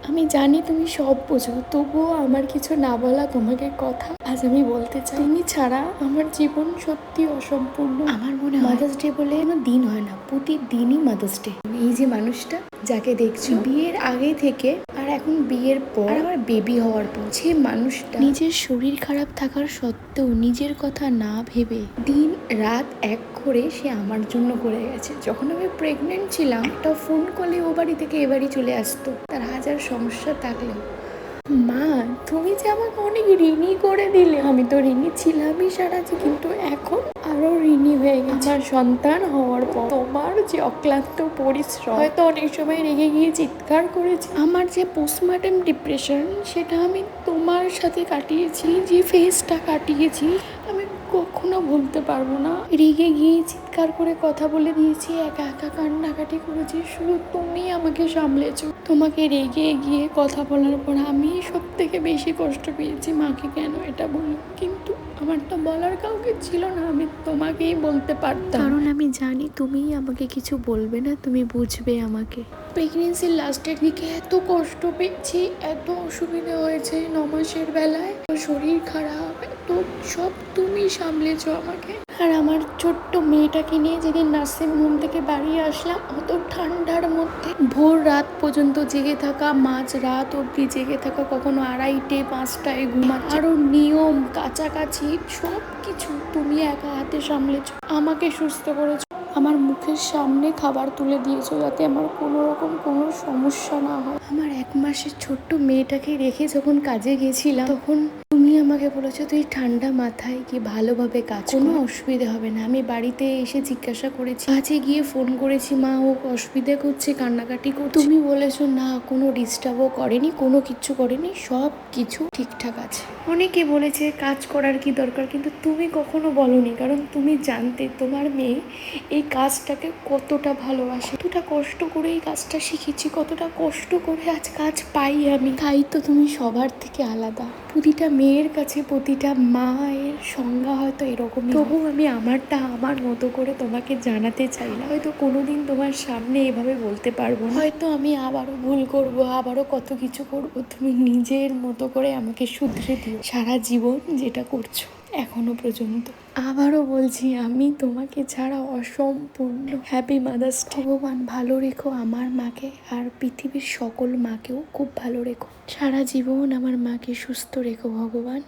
আমি জানি তুমি সব বোঝো, তবুও আমার কিছু না বলা তোমাকে কথা আজ আমি বলতে চাই। তুমি ছাড়া আমার জীবন সত্যি অসম্পূর্ণ। আমার মনে হয় মাদার্স ডে বলে কোনো দিন হয় না, প্রতিদিনই মাদার্স ডে। এই যে মানুষটা যাকে দেখছো বিয়ের আগে থেকে আর এখন বিয়ের পর আর আমার বেবি হওয়ার পর, যে মানুষটা নিজের শরীর খারাপ থাকার সত্ত্বেও নিজের কথা না ভেবে দিন রাত এক করে সে আমার জন্য করে গেছে। যখন আমি প্রেগনেন্ট ছিলাম একটা ফোন কলে ও বাড়ি থেকে এ বাড়ি চলে আসতো, তার হাজার সমস্যা থাকলেও। মা, তুমি যে আমাকে অনেক ঋণী করে দিলে। আমি তো ঋণী ছিলামই সারা জীবন, কিন্তু এখন আরো ঋণী হয়ে গেছে। আমার সন্তান হওয়ার পর তোমার যে অক্লান্ত পরিশ্রম, হয়তো অনেক সময় রেগে গিয়ে চিৎকার করেছি। আমার যে পোস্টমর্টেম ডিপ্রেশন, সেটা আমি তোমার সাথে কাটিয়েছি। যে ফেজটা কাটিয়েছি আমি কখনো ভুলতে পারবো না। রেগে গিয়ে চিৎকার করে কথা বলে দিয়েছি, একা একা কান্নাকাটি করেছি, শুধু তুমি আমাকে সামলেছো। তোমাকে রেগে গিয়ে কথা বলার পর আমি সব থেকে বেশি কষ্ট পেয়েছি। মাকে কেন এটা বলি, কিন্তু আমার তো বলার কাউকে ছিল না, আমি তোমাকেই বলতে পারতাম, কারণ আমি জানি তুমিই আমাকে কিছু বলবে না, তুমি বুঝবে আমাকে। প্রেগনেন্সির লাস্টের দিকে এত কষ্ট পেয়েছি, এত অসুবিধা হয়েছে 9 মাসের বেলায়, শরীর খারাপ, এত সব তুমি সামলেছো আমাকে। আর আমার ছোট্ট মেয়েটাকে নিয়ে যেদিন নার্সিং হোম থেকে বাড়ি আসলাম, অত ঠান্ডার মধ্যে ভোর রাত পর্যন্ত জেগে থাকা, মাঝ রাত অবধি জেগে থাকা, কখনো 2:30 5টায় ঘুমাচ্ছে, আরো নিয়ম কাছাকাছি সব কিছু তুমি একা হাতে সামলেছো, আমাকে সুস্থ করেছো, আমার মুখের সামনে খাবার তুলে দিয়েছো যাতে আমার কোনো রকম কোনো সমস্যা না হয়। আমার 1 মাসের ছোট্ট মেয়েটাকে রেখে যখন কাজে গেছিলাম, তখন তুমি আমাকে বলেছো তুই ঠান্ডা মাথায় কি ভালোভাবে কাজ, কোনো অসুবিধা হবে না। আমি বাড়িতে এসে জিজ্ঞাসা করেছি, কাজে গিয়ে ফোন করেছি, মা ও অসুবিধা করছে, কান্নাকাটি করছে, তুমি বলেছো না, কোনো ডিস্টার্বও করেনি, কোনো কিচ্ছু করেনি, সব কিছু ঠিকঠাক আছে। অনেকে বলেছে কাজ করার কি দরকার, কিন্তু তুমি কখনো বলোনি, কারণ তুমি জানতে তোমার মেয়ে এই কাজটাকে কতটা ভালোবাসে, কতটা কষ্ট করে এই কাজটা শিখেছি, কতটা কষ্ট করে আজ কাজ পাই আমি। তাই তো তুমি সবার থেকে আলাদা। প্রতিটা মেয়ের কাছে প্রতিটা মায়ের সংজ্ঞা হয়তো এরকমই, তবু আমি আমারটা আমার মতো করে তোমাকে জানাতে চাই না। হয়তো কোনোদিন তোমার সামনে এভাবে বলতে পারবো না, হয়তো আমি আবারও ভুল করব, আবারও কত কিছু করব, তুমি নিজের মতো করে আমাকে শুধরে দিও সারা জীবন যেটা করছো এখনো পর্যন্ত। আবারও বলছি, আমি তোমাকে ছাড়া অসম্পূর্ণ। Happy mother's day. ভগবান ভালো রেখো আমার মাকে, আর পৃথিবীর সকল মাকেও খুব ভালো রেখো। সারা জীবন আমার মাকে সুস্থ রেখো ভগবান।